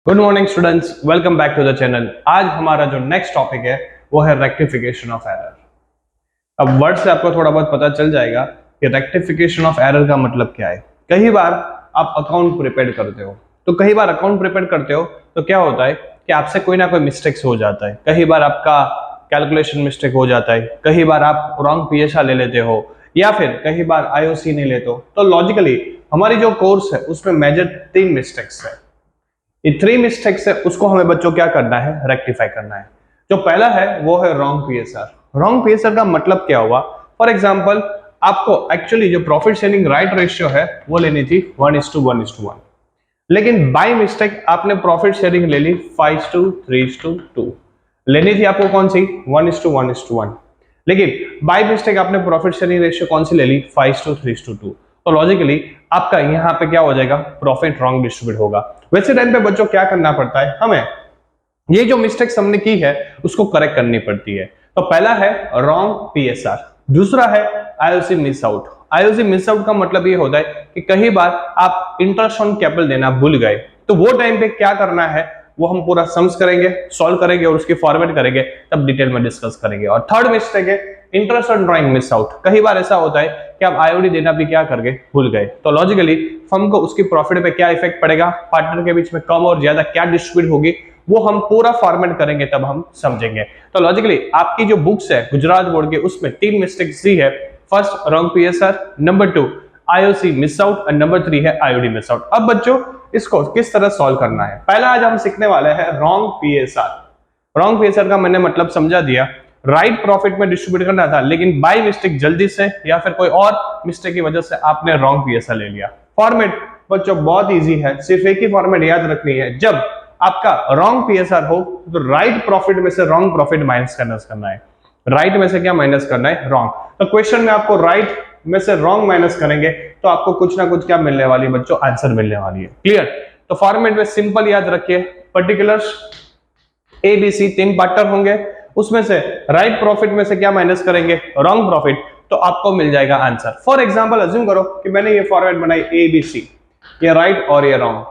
Good morning students, welcome back to the channel. आज हमारा जो नेक्स्ट टॉपिक है वो है रेक्टिफिकेशन ऑफ एरर। अब वर्ड से आपको थोड़ा बहुत पता चल जाएगा कि रेक्टिफिकेशन ऑफ एरर का मतलब क्या है। कई बार आप अकाउंट प्रिपेयर करते हो, तो कई बार अकाउंट प्रिपेयर करते हो तो क्या होता है कि आपसे कोई ना कोई मिस्टेक्स हो जाता है। कई बार आपका कैलकुलेशन मिस्टेक हो जाता है, कई बार आप रॉन्ग पीएसआर ले लेते हो, या फिर कई बार आईओसी नहीं लेते हो। तो लॉजिकली हमारी जो कोर्स है उसमें मेजर 3 मिस्टेक्स है। ये 3 मिस्टेक्स है, उसको हमें बच्चों क्या करना है, रेक्टिफाई करना है। जो पहला है वो है रॉन्ग पीएसआर। रॉन्ग पीएसआर का मतलब क्या हुआ? फॉर एग्जांपल, आपको एक्चुअली जो प्रॉफिट शेयरिंग राइट रेशियो है वो लेनी थी 1:1:1, लेकिन बाय मिस्टेक आपने प्रॉफिट शेयरिंग ले ली 5:3:2। लेनी थी आपको कौन सी, 1:1:1, लेकिन बाय मिस्टेक आपने प्रॉफिट शेयरिंग रेशियो कौन सी ले ली, 5:3:2। तो लॉजिकली आपका यहाँ पे क्या हो जाएगा, प्रॉफिट रॉन्ग डिस्ट्रीब्यूट होगा। वैसे टाइम पे बच्चों क्या करना पड़ता है, हमें ये जो मिस्टेक्स हमने की है उसको करेक्ट करनी पड़ती है। तो पहला है रॉन्ग पीएसआर, दूसरा है IOC miss out. IOC miss out का मतलब ये होता है कि कई बार आप इंटरेस्ट ऑन कैपिटल देना भूल गए, तो वो टाइम पे क्या करना है वो हम पूरा सम्स करेंगे, सॉल्व करेंगे और उसकी फॉर्मेट करेंगे, तब डिटेल में डिस्कस करेंगे। और थर्ड मिस्टेक है interest on drawing miss out. कई बार ऐसा होता है कि आप आईओडी देना भी क्या कर गए, भूल गए, तो लॉजिकली फर्म को उसकी प्रॉफिट पे क्या इफेक्ट पड़ेगा, पार्टनर के बीच में कम और ज्यादा क्या डिस्ट्रीब्यूट होगी, वो हम पूरा फॉर्मेट करेंगे तब हम समझेंगे। तो लॉजिकली आपकी जो बुक्स है गुजरात बोर्ड के, उसमें 3 मिस्टेक्स दी है। First wrong PSR, number 2 IOC miss out और नंबर 3 है आईओडी मिस आउट। अब बच्चों इसको किस तरह सॉल्व करना है, पहला आज हम सीखने वाले हैं रॉन्ग पीएसआर। रॉन्ग पीएसआर का मैंने मतलब समझा दिया। राइट प्रॉफिट में डिस्ट्रीब्यूट करना था, लेकिन बाय मिस्टेक जल्दी से या फिर कोई और मिस्टेक की वजह से आपने रॉन्ग पीएसआर ले लिया। फॉर्मेट बच्चों बहुत इजी है, सिर्फ एक ही फॉर्मेट याद रखनी है। जब आपका रॉन्ग पीएसआर हो तो राइट प्रॉफिट में से रॉन्ग प्रॉफिट माइनस करना है। राइट में से क्या माइनस करना है, रॉन्ग। तो क्वेश्चन में आपको राइट में से रॉन्ग माइनस करेंगे तो आपको कुछ ना कुछ क्या मिलने वाली है बच्चों, आंसर मिलने वाली है। क्लियर? तो फॉर्मेट में सिंपल याद रखिए, पर्टिकुलर्स एबीसी 3 पार्टनर होंगे, उसमें से राइट प्रॉफिट में से क्या माइनस करेंगे, रॉन्ग प्रॉफिट, तो आपको मिल जाएगा आंसर। फॉर एग्जांपल अज्यूम करो कि मैंने ये फॉर्मेट बनाई एबीसी, ये राइट और ये रॉन्ग।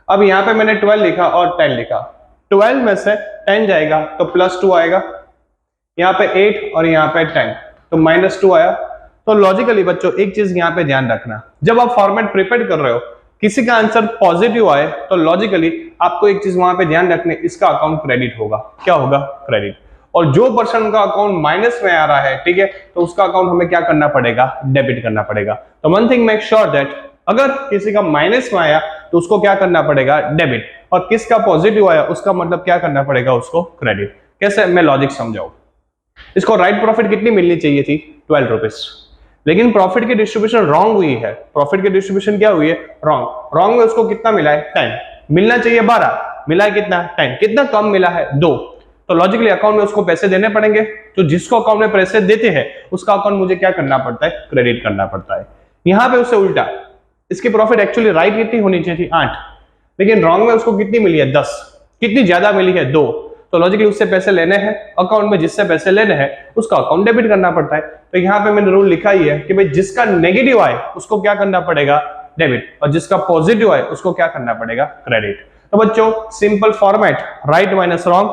अब यहाँ पे मैंने 12 लिखा और 10 लिखा, 12 में से 10 जाएगा तो +2 आएगा, यहाँ पे 8 और यहाँ पे 10 तो -2 आया। तो लॉजिकली बच्चों एक चीज यहाँ पे ध्यान रखना, जब आप फॉर्मेट प्रिपेयर कर रहे हो किसी का आंसर पॉजिटिव आए तो लॉजिकली आपको एक चीज वहां पे ध्यान रखनी, इसका अकाउंट क्रेडिट होगा। क्या होगा, क्रेडिट। और जो पर्सन का अकाउंट माइनस में आ रहा है, ठीक है, तो उसका अकाउंट हमें क्या करना पड़ेगा, डेबिट करना पड़ेगा। तो one thing make sure that अगर किसी का माइनस में आया तो उसको क्या करना पड़ेगा, डेबिट, और किसका पॉजिटिव आया उसका मतलब क्या करना पड़ेगा, उसको क्रेडिट। कैसे, मैं लॉजिक समझाऊं। इसको राइट प्रॉफिट कितनी मिलनी चाहिए थी, 12 रुपीज, लेकिन प्रॉफिट की डिस्ट्रीब्यूशन रॉन्ग हुई है। प्रॉफिट की डिस्ट्रीब्यूशन क्या हुई है, रॉन्ग। रॉन्ग में उसको कितना मिला है, 10, मिलना चाहिए 12, मिला है कितना, 10, कितना कम मिला है, 2। तो लॉजिकली अकाउंट में उसको पैसे देने पड़ेंगे, तो जिसको अकाउंट में पैसे देते हैं उसका अकाउंट मुझे क्या करना पड़ता है, क्रेडिट करना पड़ता है। यहां पे उससे उल्टा, इसकी प्रॉफिट एक्चुअली राइट कितनी होनी चाहिए थी, 8, लेकिन रॉन्ग में उसको कितनी मिली है, 10, कितनी ज्यादा मिली है, 2। तो लॉजिकली उससे पैसे लेने हैं, अकाउंट में जिससे पैसे लेने हैं उसका अकाउंट डेबिट करना पड़ता है। तो यहाँ पे मैंने रूल लिखा ही है कि भाई जिसका नेगेटिव आए उसको क्या करना पड़ेगा, डेबिट, और जिसका पॉजिटिव आए उसको क्या करना पड़ेगा, क्रेडिट। तो बच्चों simple format, right minus wrong,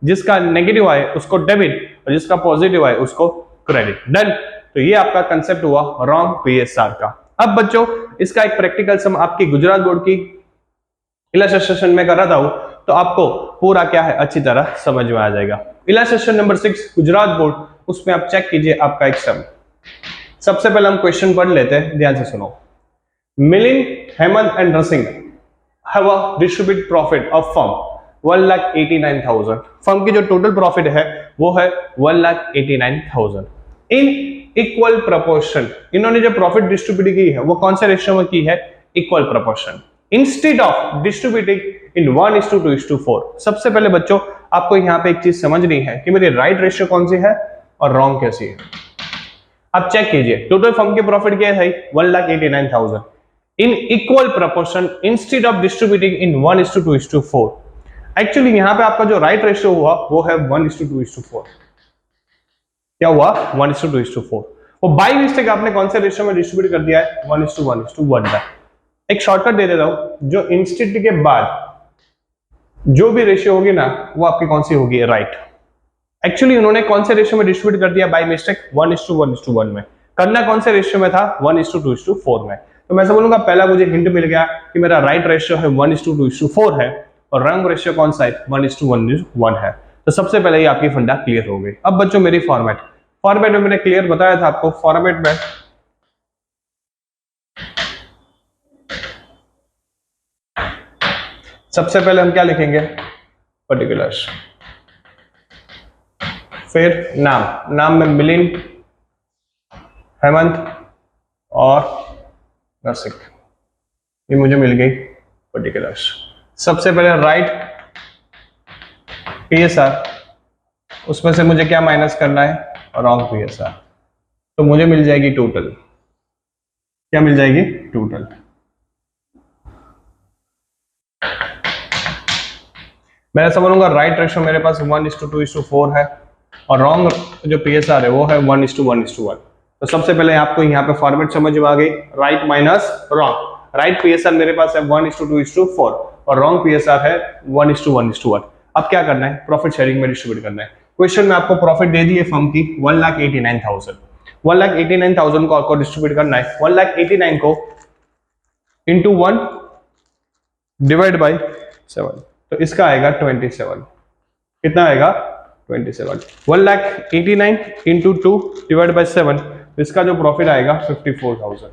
जिसका नेगेटिव आए उसको डेबिट और जिसका पॉजिटिव आए उसको क्रेडिट। डन। तो ये आपका कंसेप्ट हुआ रॉन्ग पीएसआर का। अब बच्चों इसका एक प्रैक्टिकल सम आपकी गुजरात बोर्ड की इलस्ट्रेशन में कर रहा था, तो आपको पूरा क्या है अच्छी तरह समझ में आ जाएगा। इलस्ट्रेशन नंबर 6 गुजरात बोर्ड, उसमें आप चेक कीजिए आपका एक सम। सबसे पहले हम क्वेश्चन पढ़ लेते हैं, ध्यान से सुनो। Milind, Hemant and रसिंग have a distribute profit of firm 1,89,000। Firm की जो टोटल प्रॉफिट है वो है 1,89,000 इन इक्वल प्रोपोर्शन। इन्होंने जो प्रॉफिट डिस्ट्रीब्यूट की है वो कौन से रेशियो में की है, equal proportion, instead of distributing in 1:2:4। सबसे पहले बच्चों आपको यहाँ पे एक चीज समझनी है कि मेरी राइट रेशियो कौन सी है और रॉन्ग कैसी है। आप चेक कीजिए, टोटल फर्म की प्रॉफिट क्या है, 1,89,000 in equal proportion instead of distributing in 1:2:4। Actually यहाँ पे आपका जो राइट रेशियो हुआ वो है 1:2:4। क्या हुआ, 1:2:4। वो बाय मिस्टेक आपने कौन से रेशियो में डिस्ट्रीब्यूट कर दिया है, 1:1:1 का। एक शॉर्टकट दे देता हूं, जो इंस्टेड के बाद जो भी रेशियो होगी ना वो आपकी कौन सी होगी, राइट। एक्चुअली उन्होंने कौन से रेशियो में डिस्ट्रीब्यूट कर दिया बाय मिस्टेक, 1:1:1 में। करना कौन से रेशियो में था, 1:2:4 में। तो मैं ऐसा बोलूंगा पहला मुझे हिंट मिल गया कि मेरा राइट रेशियो है 1:2:4 है और रॉन्ग रेशियो कौन सा है, 1:1:1 है। तो सबसे पहले ये आपकी फंडा क्लियर हो गई। अब बच्चों मेरी फॉर्मेट में मैंने क्लियर बताया था आपको, फॉर्मेट में सबसे पहले हम क्या लिखेंगे, पर्टिकुलर्स, फिर नाम में मिलिंद, हेमंत और रसिक, ये मुझे मिल गई पर्टिकुलर्स। सबसे पहले राइट पीएसआर, उसमें से मुझे क्या माइनस करना है, रॉन्ग पीएसआर, तो मुझे मिल जाएगी टोटल, क्या मिल जाएगी, टोटल। मैं ऐसा बोलूंगा राइट रेशियो मेरे पास 1:2:4 है और रॉन्ग जो पीएसआर है वो है 1:1:1। तो सबसे पहले आपको यहाँ पे फॉर्मेट समझ में आ गई, right minus wrong. Right PSR मेरे पास है 1:2:4 और रॉन्ग पीएसआर है 1:1:1। अब क्या करना है, प्रॉफिट शेयरिंग में डिस्ट्रीब्यूट करना है। क्वेश्चन में आपको प्रॉफिट दे दी है फर्म की 1,89,000, 1,89,000 को आपको डिस्ट्रीब्यूट करना है। 1,89,000 को इंटू 1 डिवाइड बाई 7, तो इसका आएगा 27। कितना आएगा, 27। 1,89,000 इंटू 2 डिवाइड बाई 7, इसका जो प्रॉफिट आएगा 54,000।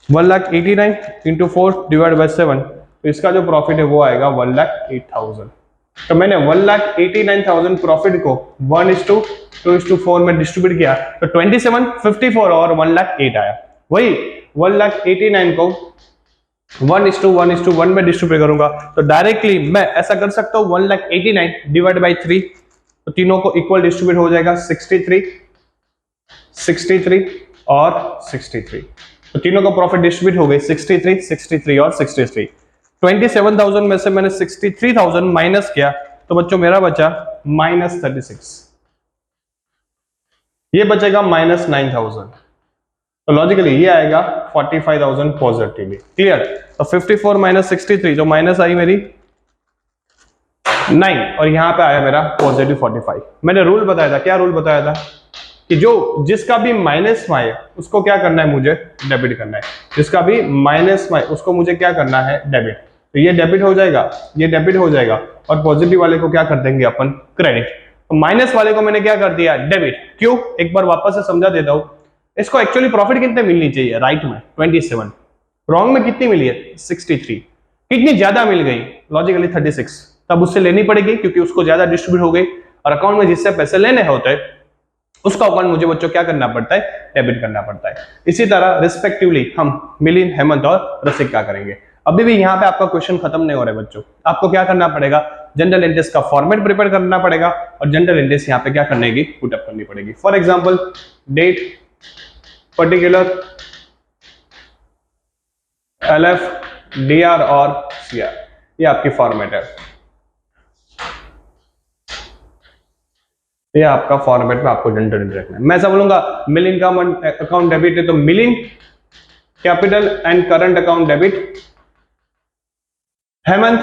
1,89,000 इंटू 4 डिवाइड बाई 7, तो इसका जो प्रॉफिट है वो आएगा 1,08,000। तो मैंने 1,89,000 प्रॉफिट को 1:2:4 में डिस्ट्रीब्यूट किया, तो 27, 54 और 1,08,000 आया। वही 1,89,000 को 1:1:1 में डिस्ट्रीब्यूट करूंगा तो डायरेक्टली मैं ऐसा कर सकता हूं, 1,89,000 डिवाइड बाई 3, तो तीनों को इक्वल डिस्ट्रीब्यूट हो जाएगा, 63, 63 और 63। तो तीनों का प्रॉफिट डिस्ट्रीब्यूट हो गई, 63, 63 और 63। 27,000 में से मैंने 63,000 माइनस किया, तो बच्चों मेरा बचा -36, ये बचेगा -9,000। तो लॉजिकली ये आएगा 45,000 पॉजिटिवली। क्लियर। तो 54 माइनस 63, जो माइनस आई मेरी 9 और यहां पे आया मेरा पॉजिटिव 45। मैंने रूल बताया था, क्या रूल बताया था कि जो जिसका भी माइनस में आए उसको क्या करना है, मुझे डेबिट करना है। जिसका भी माइनस में उसको मुझे क्या करना है, डेबिट। तो ये डेबिट हो जाएगा, ये डेबिट हो जाएगा और पॉजिटिव वाले को क्या कर देंगे अपन, क्रेडिट। तो माइनस वाले को मैंने क्या कर दिया, डेबिट। क्यों, एक बार वापस से समझा देता हूं। इसको एक्चुअली प्रॉफिट कितने मिलनी चाहिए, राइट में 27, रॉन्ग में कितनी मिली है 63। कितनी ज्यादा मिल गई, लॉजिकली 36, तब उससे लेनी पड़ेगी क्योंकि उसको ज्यादा डिस्ट्रीब्यूट हो गई और अकाउंट में जिससे पैसे लेने होते हैं उसका अकाउंट मुझे बच्चों क्या करना पड़ता है, डेबिट करना पड़ता है। इसी तरह रिस्पेक्टिवली हम मिलिंद, हेमंत और रसिक क्या करेंगे। अभी भी यहाँ पे आपका क्वेश्चन खत्म नहीं हो रहा है बच्चों, आपको क्या करना पड़ेगा, जनरल एंट्रीज का फॉर्मेट प्रिपेयर करना पड़ेगा और जनरल एंट्रीज यहाँ पे क्या करने की, पुटअप करनी पड़ेगी। For example date, particular, LF, DR और CR, ये आपकी फॉर्मेट है। ये आपका फॉर्मेट में आपको जनरल एंट्री रखना है। मैं ऐसा बोलूंगा मिलिंद का अकाउंट डेबिट है तो Milind capital and current account debit, Hemant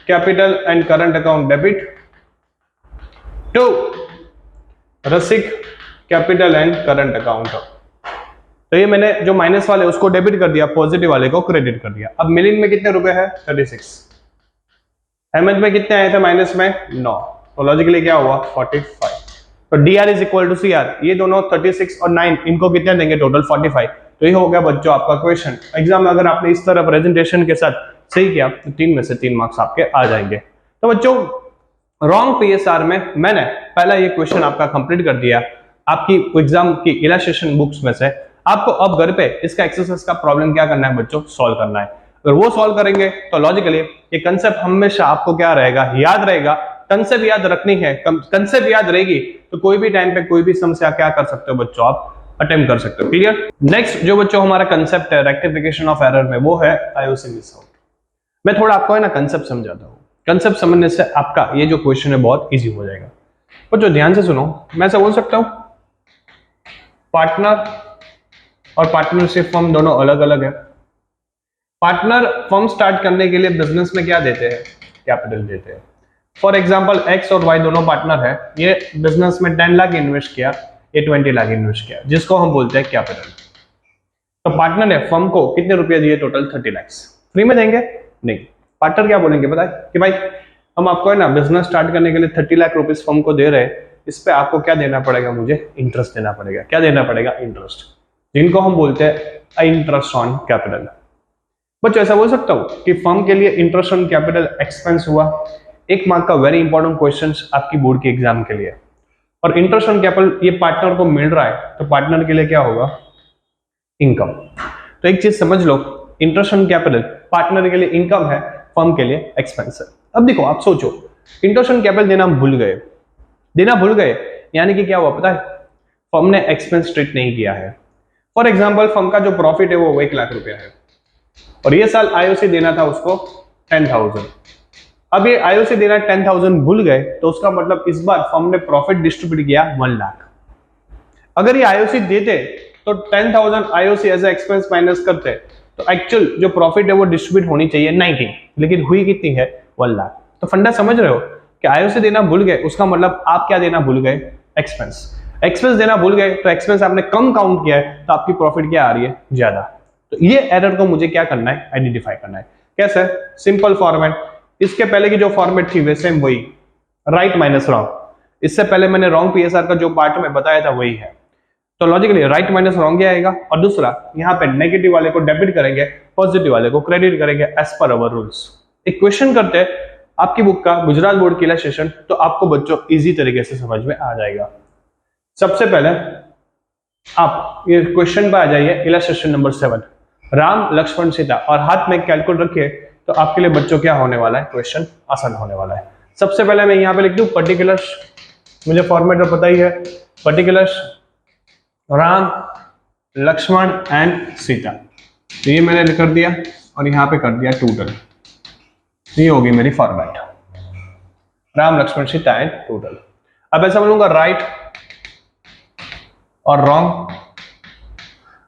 capital and current account debit, to Rasik capital and current account. तो ये मैंने जो माइनस वाले उसको डेबिट कर दिया, पॉजिटिव वाले को क्रेडिट कर दिया। अब मिलिंद में कितने रुपए है, 36, हेमंत में कितने आए थे माइनस में 9, तो लॉजिकली क्या हुआ 45। तो DR is equal to CR, ये दोनों 36 और 9 इनको कितने देंगे, टोटल 45। तो ये हो गया बच्चों आपका क्वेश्चन। एग्जाम में अगर आपने इस तरह प्रेजेंटेशन के साथ सही किया तो 3 में से 3 मार्क्स आपके आ जाएंगे। तो बच्चों रॉन्ग PSR में मैंने पहला ये क्वेश्चन आपका कंप्लीट कर दिया आपकी एग्जाम की इलस्ट्रेशन बुक्स में से। आपको अब घर पे इसका एक्सरसाइज का प्रॉब्लम क्या करना है बच्चों, सॉल्व करना है। अगर वो सॉल्व करेंगे तो लॉजिकली ये कंसेप्ट हमेशा आपको क्या रहेगा, याद रहेगा। कंसेप्ट याद रखनी है, कंसेप्ट याद रहेगी तो कोई भी टाइम पे कोई भी समस्या क्या कर सकते हो बच्चों, आप अटेम्प्ट कर सकते हो। क्लियर। नेक्स्ट जो बच्चों हमारा कंसेप्ट है रेक्टिफिकेशन ऑफ एरर में, वो है आईओसी मिस आउट। मैं थोड़ा आपको है ना कंसेप्ट समझाता हूँ। कंसेप्ट समझने से आपका ये जो क्वेश्चन है बहुत इजी हो जाएगा। पर जो ध्यान से सुनो, मैं ऐसा बोल सकता हूँ पार्टनर और पार्टनरशिप फर्म दोनों अलग अलग है। पार्टनर फर्म स्टार्ट करने के लिए बिजनेस में क्या देते हैं, कैपिटल देते हैं। फॉर एग्जाम्पल एक्स और वाई दोनों पार्टनर है, ये बिजनेस में 10 लाख इन्वेस्ट किया, ये 20 लाख इन्वेस्ट किया, जिसको हम बोलते हैं कैपिटल। तो पार्टनर ने फर्म को कितने रुपए दिए? टोटल 30 लाख। फ्री में देंगे? नहीं। पार्टनर क्या बोलेंगे पता है कि भाई हम आपको है ना बिजनेस स्टार्ट करने के लिए 30 लाख रुपीस फर्म को दे रहे हैं, इस पे आपको क्या देना पड़ेगा? मुझे इंटरेस्ट देना पड़ेगा। क्या देना पड़ेगा? इंटरेस्ट, जिनको हम बोलते हैं इंटरेस्ट ऑन कैपिटल। बच्चों ऐसा बोल सकता हूँ कि फर्म के लिए इंटरेस्ट ऑन कैपिटल एक्सपेंस हुआ। एक मार्क का वेरी इंपॉर्टेंट क्वेश्चन आपकी बोर्ड के एग्जाम के लिए। और इंटरेस्ट ऑन कैपिटल ये पार्टनर को मिल रहा है, तो पार्टनर के लिए क्या होगा? इनकम। तो एक चीज समझ लो, इंटरेस्ट ऑन कैपिटल पार्टनर के लिए इनकम है, फर्म के लिए एक्सपेंस है। अब देखो आप सोचो, इंटरेस्ट ऑन कैपिटल देना भूल गए यानी कि क्या हुआ पता है? फर्म ने एक्सपेंस ट्रीट नहीं किया है। फॉर एग्जांपल फर्म का जो प्रॉफिट है वो 1 लाख रुपया है और ये साल आईओसी देना था उसको 10,000। अब ये आईओसी देना 10,000 भूल गए, तो उसका मतलब इस बार फर्म ने प्रॉफिट डिस्ट्रीब्यूट किया 1 लाख। अगर ये आईओसी देते तो 10,000 IOC as a expense minus करते, तो एक्चुअल जो प्रॉफिट है वो डिस्ट्रीब्यूट होनी चाहिए 90, लेकिन हुई कितनी है? 1 लाख। तो फंडा समझ रहे हो कि आईओसी देना भूल गए, उसका मतलब आप क्या देना भूल गए? एक्सपेंस देना भूल गए, तो एक्सपेंस आपने कम काउंट किया है, तो आपकी प्रॉफिट क्या आ रही है? ज्यादा। तो ये एरर को मुझे क्या करना है? आइडेंटिफाई करना है। कैसे? सिंपल फॉर्मेट, इसके पहले की जो फॉर्मेट थी वैसे वही, राइट माइनस रॉन्ग। इससे पहले मैंने रॉन्ग पीएसआर का जो पार्ट में बताया था वही है। तो लॉजिकली राइट माइनस रॉन्ग ही आएगा। और दूसरा, यहाँ पे नेगेटिव वाले को डेबिट करेंगे, पॉजिटिव वाले को क्रेडिट करेंगे एज पर अवर रूल्स। एक क्वेश्चन करते हैं आपकी बुक का, गुजरात बोर्ड की इलस्ट्रेशन, तो आपको बच्चों इजी तरीके से समझ में आ जाएगा। सबसे पहले आप ये क्वेश्चन पे आ जाइए, इलस्ट्रेशन नंबर 7, राम लक्ष्मण सीता, और हाथ में कैलकुलेटर रखिए, तो आपके लिए बच्चों क्या होने वाला है? क्वेश्चन आसान होने वाला है। सबसे पहले मैं यहाँ पे लिख दूं पर्टिकुलर्स, मुझे फॉर्मेट में पता ही है, पर्टिकुलर्स राम लक्ष्मण एंड सीता, तो ये मैंने कर दिया और यहाँ पे कर दिया टोटल। ये होगी मेरी format, Ram Lakshman Sita and total. अब ऐसा बोलूंगा राइट और रॉन्ग।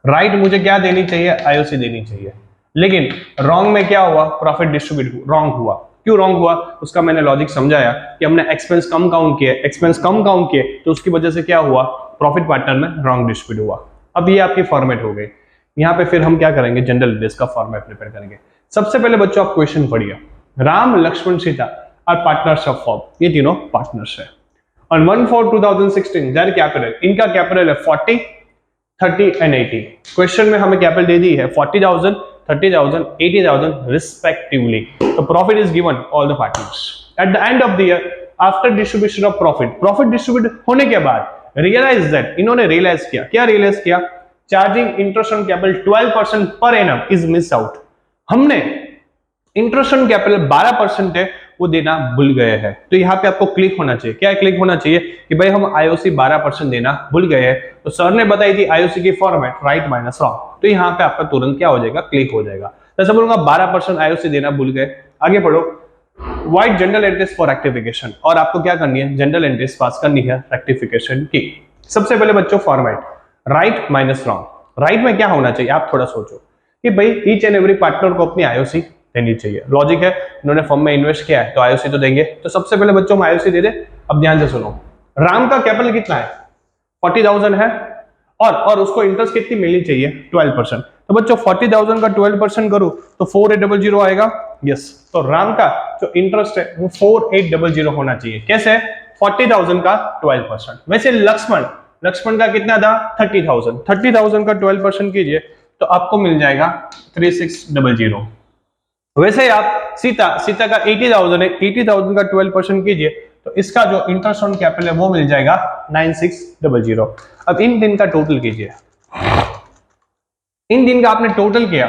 राइट मुझे क्या देनी चाहिए? आईओसी देनी चाहिए, लेकिन रॉन्ग में क्या हुआ? प्रॉफिट डिस्ट्रीब्यूट रॉन्ग हुआ। क्यों रॉन्ग हुआ? उसका मैंने लॉजिक समझाया कि हमने एक्सपेंस कम काउंट किए, तो उसकी वजह से क्या हुआ? प्रॉफिट पार्टनर में रॉन्ग डिस्ट्रीब्यूट हुआ। अब ये आपकी फॉर्मेट हो गई। यहाँ पे फिर हम क्या करेंगे? जनरल इंटरेस्ट का फॉर्मेट प्रिपेयर करेंगे। सबसे पहले बच्चों आप क्वेश्चन पढ़िए, Ram Lakshman Sita are partners of firm, ये तीनों पार्टनर्स है। On 1/4/2016 their capital, इनका कैपिटल है 40, 30 and 80। क्वेश्चन में हमें कैपिटल दे दी है 40,000, 30,000, 80,000 रिस्पेक्टिवली। तो profit is given all the partners. Eight the end of the year after distribution of profit distribute होने के बाद रियलाइज दैट, इन्होंने रियलाइज किया, क्या रियलाइज किया? Charging interest on capital 12% per annum is miss out. हमने interest on capital 12% है वो देना भूल गए हैं। तो यहाँ पे आपको क्लिक होना चाहिए। क्या क्लिक होना चाहिए? कि भाई हम आईओसी 12% देना भूल गए हैं। तो सर ने बताई थी आईओसी की फॉर्मेट राइट माइनस रॉन्ग, तो यहाँ पे आपका तुरंत क्या हो जाएगा? क्लिक हो जाएगा। तो ऐसा बोलूंगा 12% आईओसी देना भूल गए। आगे बढ़ो, white general entries for rectification, और आपको क्या करनी है? जनरल एंट्रीज पास करनी है रेक्टिफिकेशन की। सबसे पहले बच्चों format right minus wrong. Right में क्या होना चाहिए? आप थोड़ा सोचो कि भाई ईच एंड एवरी पार्टनर को अपनी आईओसी देनी चाहिए। लॉजिक है, इन्होंने फर्म में इन्वेस्ट किया है तो आईओसी तो देंगे। तो सबसे पहले बच्चों में आईओसी दे दे। अब ध्यान से सुनो, राम का कैपिटल कितना है? 40,000 है, और उसको इंटरेस्ट कितनी मिलनी चाहिए? 12%। तो बच्चों 40,000 का 12% करूं तो 4800 आएगा। यस, तो राम का जो इंटरेस्ट है वो 4800 होना चाहिए। कैसे? 40,000 का 12%। वैसे लक्ष्मण का कितना था? 30,000। 30,000 का 12% कीजिए तो आपको मिल जाएगा 3600। वैसे ही आप सीता का 80,000 है, 80,000 का 12% कीजिए तो इसका जो इंटरेस्ट ऑन कैपिटल है वो मिल जाएगा 9600। अब इन दिन का टोटल कीजिए, इन दिन का आपने टोटल किया,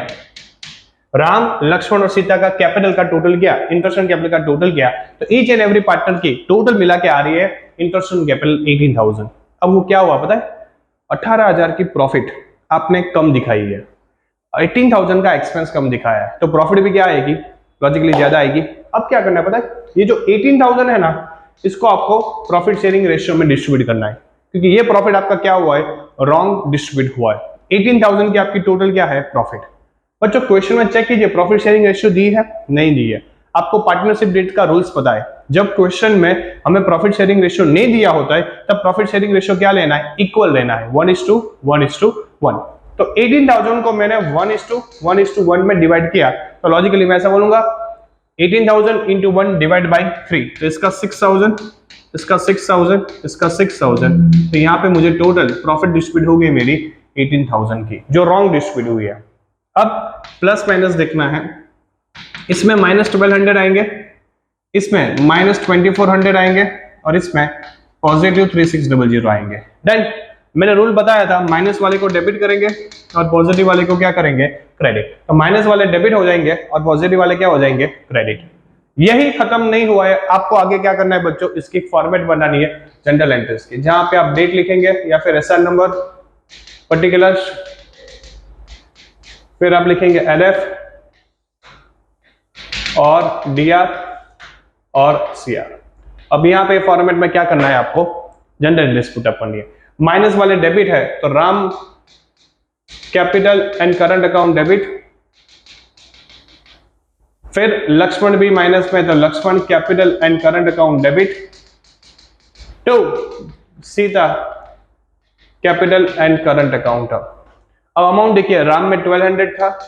राम लक्ष्मण और सीता का कैपिटल का टोटल किया, इंटरेस्ट ऑन कैपिटल का टोटल किया, तो ईच एंड एवरी पार्टनर की टोटल मिला के आ रही है इंटरेस्ट ऑन कैपिटल 18,000। अब वो क्या हुआ पता है? 18,000 की प्रॉफिट आपने कम दिखाई है, 18,000 का एक्सपेंस कम दिखाया है, तो प्रॉफिट भी क्या आएगी? लॉजिकली ज्यादा आएगी। अब क्या करना है पता है? ये जो 18,000 है ना, इसको आपको प्रॉफिट शेयरिंग रेशियो में डिस्ट्रीब्यूट करना है, क्योंकि ये प्रॉफिट आपका क्या हुआ है? रॉन्ग डिस्ट्रीब्यूट हुआ है। 18,000 की आपकी टोटल क्या है? प्रॉफिट। बच्चों क्वेश्चन में चेक कीजिए प्रॉफिट शेयरिंग रेशियो दी है? नहीं दी है। आपको पार्टनरशिप डीड का रूल्स पता है, जब क्वेश्चन में हमें प्रॉफिट शेयरिंग रेशियो नहीं दिया होता है तब प्रॉफिट शेयरिंग रेशियो क्या लेना है, इक्वल लेना है, 1:1:1। तो 18,000 को मैंने 1:1:1 में डिवाइड किया, तो लॉजिकली मैं ऐसा बोलूंगा 18,000 इंटू 1 डिवाइड बाई 3, तो इसका 6,000, इसका 6,000, इसका 6,000, तो यहाँ पे मुझे टोटल प्रॉफिट डिस्ट्रीब्यूट हो गई मेरी 18,000 की, जो रॉन्ग डिस्ट्रीब्यूट हुई है। अब प्लस माइनस देखना है, इसमें -1200 आएंगे, इसमें -2400 आएंगे और इसमें पॉजिटिव 3600 आएंगे। डन। मैंने रूल बताया था, माइनस वाले को डेबिट करेंगे और पॉजिटिव वाले को क्या करेंगे, क्रेडिट। तो माइनस वाले डेबिट हो जाएंगे और पॉजिटिव वाले क्या हो जाएंगे, क्रेडिट। यही खत्म नहीं हुआ है, आपको आगे क्या करना है बच्चों, इसकी फॉर्मेट बनानी है जनरल एंट्रीज की, जहां पे आप डेट लिखेंगे या फिर एसआर नंबर पर्टिकुलर्स, फिर आप लिखेंगे एलएफ और डीआर और सीआर। अब यहाँ पे फॉर्मेट में क्या करना है आपको, जनरल एंट्रीज पुटअप करनी है। माइनस वाले डेबिट है तो Ram capital and current account debit, फिर लक्ष्मण भी माइनस में तो Lakshman capital and current account debit, to Sita capital and current account. अब अमाउंट देखिए, राम में 1200 था,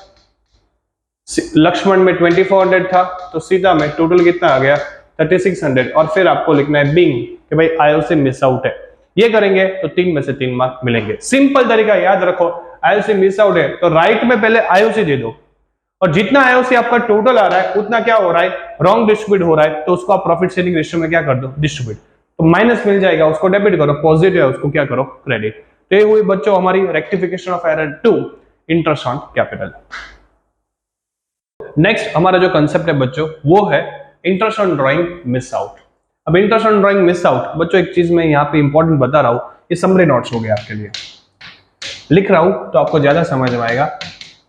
लक्ष्मण में 2400 था, तो सीता में टोटल कितना आ गया 3600। और फिर आपको लिखना है बिंग कि भाई आईओसी मिस आउट है, ये करेंगे तो 3 में से 3 मार्क मिलेंगे। सिंपल तरीका याद रखो, आईओसी मिस आउट है तो राइट में पहले आईओसी दे दो, और जितना आईओसी आपका टोटल आ रहा है उतना क्या हो रहा है, रॉन्ग डिस्ट्रीब्यूट हो रहा है, तो उसको आप प्रॉफिट शेयरिंग रेशियो में क्या कर दो, डिस्ट्रीब्यूट। तो माइनस मिल जाएगा, उसको डेबिट करो, पॉजिटिव है उसको क्या करो, क्रेडिट। तो ये हुई बच्चों हमारी rectification of error 2, interest on capital. Next हमारा जो कंसेप्ट है बच्चों वो है interest on drawing miss out. अब interest on drawing miss out बच्चों, एक चीज मैं यहाँ पे इंपॉर्टेंट बता रहा हूँ, ये समरी नोट्स हो गया आपके लिए, लिख रहा हूं तो आपको ज्यादा समझ में आएगा।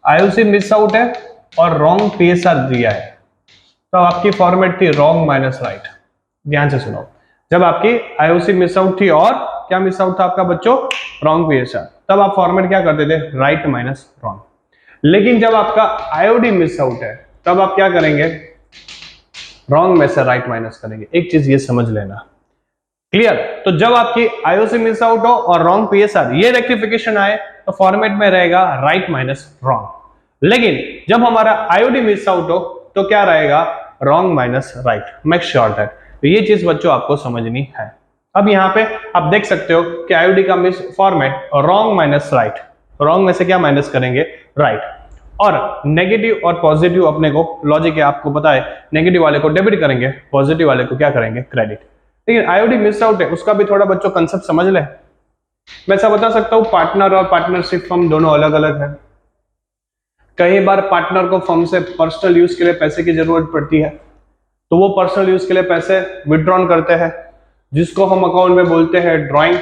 आईओसी मिस आउट है और रॉन्ग पीएसआर दिया है, तो आपकी फॉर्मेट थी रॉन्ग माइनस राइट। ध्यान से सुनो, जब आपकी आईओसी मिस आउट थी और क्या मिस आउट था आपका बच्चों, रॉन्ग पीएसआर, तब आप फॉर्मेट क्या करते थे, राइट माइनस रॉन्ग। लेकिन जब आपका आईओडी मिस आउट है तब आप क्या करेंगे, रॉन्ग में से राइट माइनस करेंगे। एक चीज ये समझ लेना, क्लियर। तो जब आपकी आईओसी मिस आउट हो और रॉन्ग पीएसआर ये रेक्टिफिकेशन आए तो फॉर्मेट में रहेगा राइट माइनस रॉन्ग। लेकिन जब हमारा आईओडी मिस आउट हो तो क्या रहेगा, wrong minus right. Make sure that. तो ये चीज बच्चों आपको समझनी है। अब यहाँ पे आप देख सकते हो कि आईओडी का miss format wrong minus right, wrong में से क्या माइनस करेंगे, राइट। और नेगेटिव और पॉजिटिव अपने को लॉजिक है, आपको पता है, नेगेटिव वाले को डेबिट करेंगे, पॉजिटिव वाले को क्या करेंगे, क्रेडिट। लेकिन आईओडी मिस आउट है उसका भी थोड़ा बच्चों कंसेप्ट समझ ले। मैं ऐसा बता सकता हूँ, पार्टनर और पार्टनरशिप फर्म दोनों अलग अलग है। कई बार पार्टनर को फर्म से पर्सनल यूज के लिए पैसे की जरूरत पड़ती है, तो वो पर्सनल यूज के लिए पैसे विड्रॉन करते हैं, जिसको हम अकाउंट में बोलते हैं ड्रॉइंग।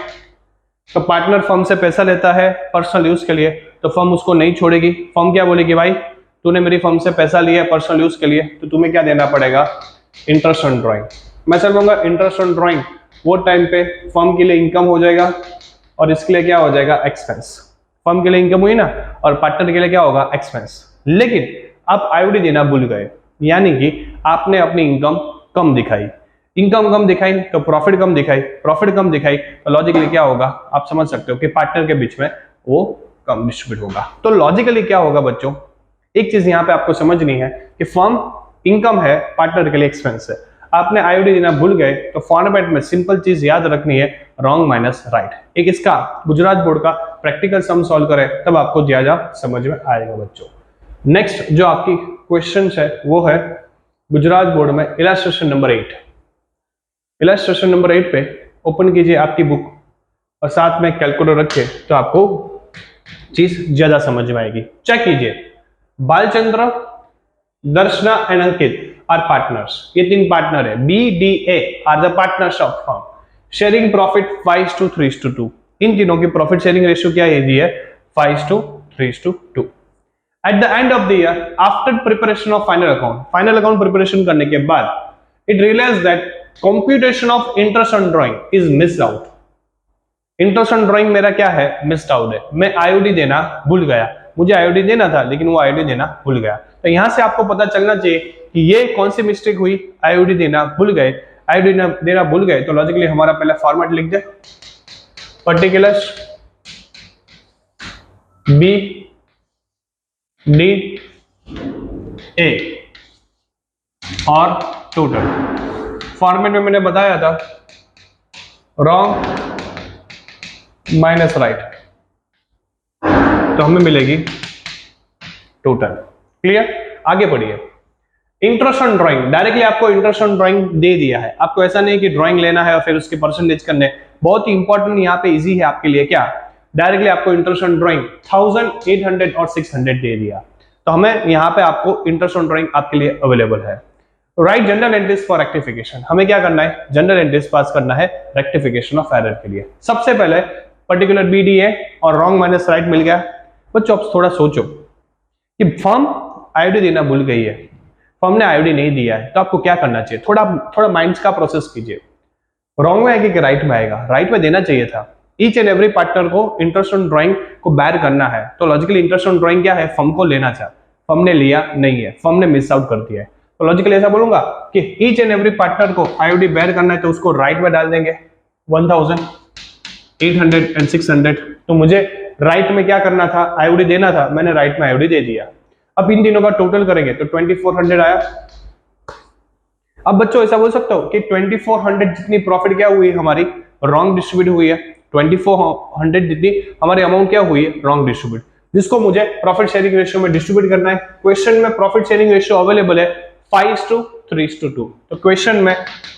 तो पार्टनर फर्म से पैसा लेता है पर्सनल यूज के लिए, तो फर्म उसको नहीं छोड़ेगी। फर्म क्या बोलेगी, भाई तूने मेरी फर्म से पैसा लिया है पर्सनल यूज के लिए, तो तुम्हें क्या देना पड़ेगा, इंटरेस्ट ऑन ड्रॉइंग। मैं सर कहूंगा इंटरेस्ट ऑन ड्रॉइंग वो टाइम पे फर्म के लिए इनकम हो जाएगा और इसके लिए क्या हो जाएगा, एक्सपेंस। फर्म के लिए इनकम हुई ना, और पार्टनर के लिए क्या होगा, एक्सपेंस। लेकिन आप आईओडी देना भूल गए, यानी कि आपने अपनी इनकम कम दिखाई, इनकम कम दिखाई तो प्रॉफिट कम दिखाई, प्रॉफिट कम दिखाई तो लॉजिकली क्या होगा, आप समझ सकते हो कि पार्टनर के बीच में वो कम डिस्ट्रीब्यूट होगा। तो लॉजिकली क्या होगा बच्चों, एक चीज यहाँ पे आपको समझनी है कि फर्म इनकम है, पार्टनर के लिए एक्सपेंस है। आपने आईओडी देना भूल गए तो फॉर्मेट में सिंपल चीज याद रखनी है, रॉन्ग माइनस राइट। एक इसका गुजरात बोर्ड का प्रैक्टिकल सम सॉल्व करें तब आपको ज्यादा समझ में आएगा बच्चों। नेक्स्ट जो आपकी क्वेश्चन है वो है गुजरात बोर्ड में इलस्ट्रेशन नंबर 8। इलस्ट्रेशन नंबर 8 पे ओपन कीजिए आपकी बुक और साथ में कैलकुलेटर रखिए तो आपको चीज ज्यादा समझ में आएगी। चेक कीजिए, Balchandra, Darshana and Ankit are partners. ये 3 पार्टनर है, BDA are the partners of firm, sharing profit 5:3:2। इन तीनों की प्रॉफिट शेयरिंग रेशियो क्या है, 5:3:2। At the end of the year after preparation of final account preparation करने के बाद it realize that computation of interest on drawing is missed out. Interest on drawing मेरा क्या है, मिस्ड आउट है। मैं आईओडी देना भूल गया, मुझे आईओडी देना था लेकिन वो आईओडी देना भूल गया। तो यहां से आपको पता चलना चाहिए कि ये कौन सी मिस्टेक हुई, आईओडी देना भूल गए। आईओडी देना भूल गए तो लॉजिकली हमारा पहले फॉर्मेट लिख दे, पर्टिकुलर्स बी डी ए और टोटल। फॉर्मेट में मैंने बताया था रॉन्ग माइनस राइट, तो हमें मिलेगी टोटल। क्लियर? आगे बढ़िए। इंटरेस्ट ऑन ड्राइंग, डायरेक्टली आपको इंटरेस्ट ऑन ड्राइंग दे दिया है। आपको ऐसा नहीं कि ड्राइंग लेना है और फिर उसके परसेंटेज करने। बहुत ही इंपॉर्टेंट यहाँ पे इजी है आपके लिए, क्या डायरेक्टली आपको इंटरेस्ट ऑन ड्राइंग 1800 और 600 दे दिया, तो हमें यहाँ पे आपको इंटरेस्ट ऑन ड्राइंग आपके लिए अवेलेबल है। Right general entries for rectification, हमें क्या करना है, जनरल एंट्रीज पास करना है रेक्टिफिकेशन ऑफ एरर के लिए। सबसे पहले पर्टिकुलर बीडीए और रॉन्ग माइनस राइट मिल गया। बच्चों आप थोड़ा सोचो कि फर्म आईओडी देना भूल गई है, फर्म ने आईओडी नहीं दिया है, तो आपको क्या करना चाहिए, थोड़ा माइंड्स का प्रोसेस कीजिए। रॉन्ग में आएगा कि राइट में आएगा? राइट में देना चाहिए था। ईच एंड एवरी पार्टनर को इंटरेस्ट ऑन ड्राइंग को बैर करना है, तो लॉजिकली इंटरेस्ट ऑन ड्राइंग क्या है, फर्म को लेना था, फर्म ने लिया नहीं है, फर्म ने मिस आउट कर दिया है। तो लॉजिकली ऐसा बोलूंगा कि ईच एंड एवरी पार्टनर को आईओडी बैर करना है, तो उसको राइट में डाल देंगे 1800 एंड 600। तो मुझे राइट में क्या करना था, आईओडी देना था, मैंने राइट में आईओडी दे दिया। अब इन तीनों का टोटल करेंगे तो 2400 आया। अब बच्चों ऐसा बोल सकते हो कि 2400 जितनी प्रॉफिट क्या हुई हमारी, रॉन्ग डिस्ट्रीब्यूट हुई है। 2400 जितनी हमारी अमाउंट क्या हुई है, रॉन्ग डिस्ट्रीब्यूट, जिसको मुझे प्रॉफिट शेयरिंग रेशियो में डिस्ट्रीब्यूट करना है। क्वेश्चन में प्रॉफिट शेयरिंग रेशियो अवेलेबल है 5:3:2, तो क्वेश्चन में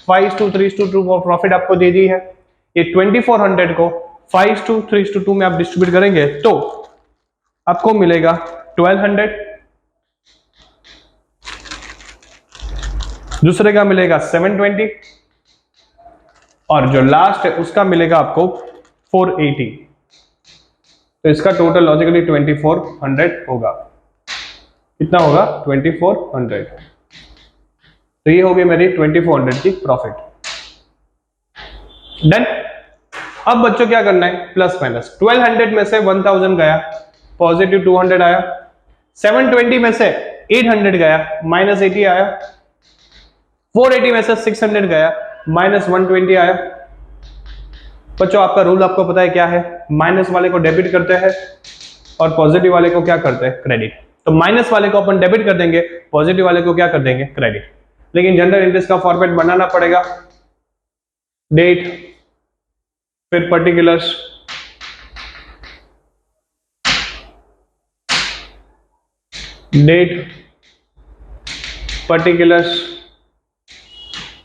5:3:2 प्रॉफिट आपको दे दी है। ये 2400 को 5:3:2 में आप डिस्ट्रीब्यूट करेंगे तो आपको मिलेगा 1200, दूसरे का मिलेगा 720 और जो लास्ट है उसका मिलेगा आपको 480। तो इसका टोटल लॉजिकली 2400 होगा। कितना होगा, 2400। तो ये होगी मेरी 2400 की प्रॉफिट। डन। अब बच्चों क्या करना है, प्लस माइनस। 1200 में से 1000 गया, पॉजिटिव 200 आया। 720 में से 800 गया, माइनस 80 आया। 480 में से 600 गया, माइनस 120 आया। बच्चों आपका रूल आपको पता है क्या है, माइनस वाले को डेबिट करते हैं और पॉजिटिव वाले को क्या करते हैं, क्रेडिट। तो माइनस वाले को अपन डेबिट कर देंगे, पॉजिटिव वाले को क्या कर देंगे, क्रेडिट। लेकिन जनरल इंटरेस्ट का फॉर्मेट बनाना पड़ेगा, डेट फिर पर्टिकुलर्स, डेट पर्टिकुलर्स,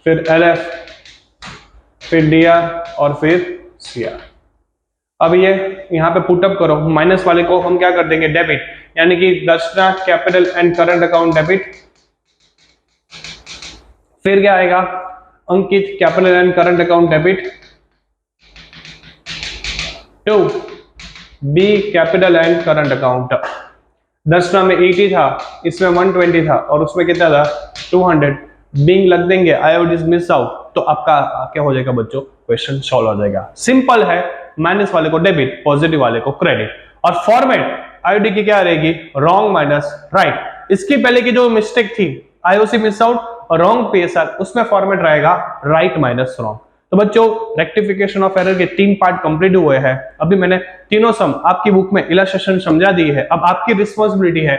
फिर एलएफ, फिर डीआर और फिर सीआर। अब ये यहां पे पुटअप करो, माइनस वाले को हम क्या कर देंगे, डेबिट, यानी कि Darshana capital and current account debit. फिर क्या आएगा, Ankit capital and current account debit. 2 B capital and current account. Darshana में 80 था, इसमें 120 था और उसमें कितना था, 200। बिंग लग देंगे, आईओडी मिस आउट, तो आपका क्या हो जाएगा बच्चों, क्वेश्चन सॉल्व हो जाएगा। सिंपल है, माइनस वाले को डेबिट, पॉजिटिव वाले को क्रेडिट। और फॉर्मेट आईओडी की क्या रहेगी, रॉन्ग माइनस राइट। इसकी पहले की जो मिस्टेक थी, आईओसी मिस आउट और रॉन्ग पीएसआर, उसमें फॉर्मेट रहेगा राइट माइनस रॉन्ग। तो बच्चों रेक्टिफिकेशन ऑफ एरर के 3 पार्ट कंप्लीट हुए हैं। अभी मैंने तीनों सम आपकी बुक में इलस्ट्रेशन समझा दी है। अब आपकी रिस्पॉन्सिबिलिटी है,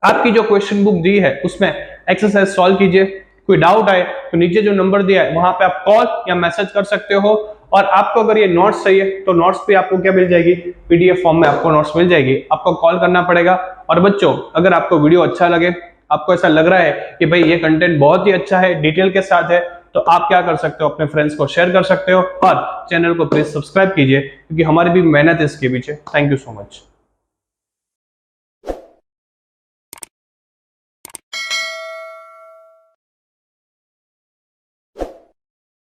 आपकी जो क्वेश्चन बुक दी है उसमें एक्सरसाइज सॉल्व कीजिए। कोई डाउट आए तो नीचे जो नंबर दिया है वहां पे आप कॉल या मैसेज कर सकते हो। और आपको अगर ये नोट्स चाहिए तो नोट्स पे आपको क्या मिल जाएगी, पीडीएफ फॉर्म में आपको नोट्स मिल जाएगी, आपको कॉल करना पड़ेगा। और बच्चों अगर आपको वीडियो अच्छा लगे, आपको ऐसा लग रहा है कि भाई ये कंटेंट बहुत ही अच्छा है, डिटेल के साथ है, तो आप क्या कर सकते हो, अपने फ्रेंड्स को शेयर कर सकते हो और चैनल को प्लीज सब्सक्राइब कीजिए, क्योंकि हमारी भी मेहनत है इसके पीछे। Thank you so much.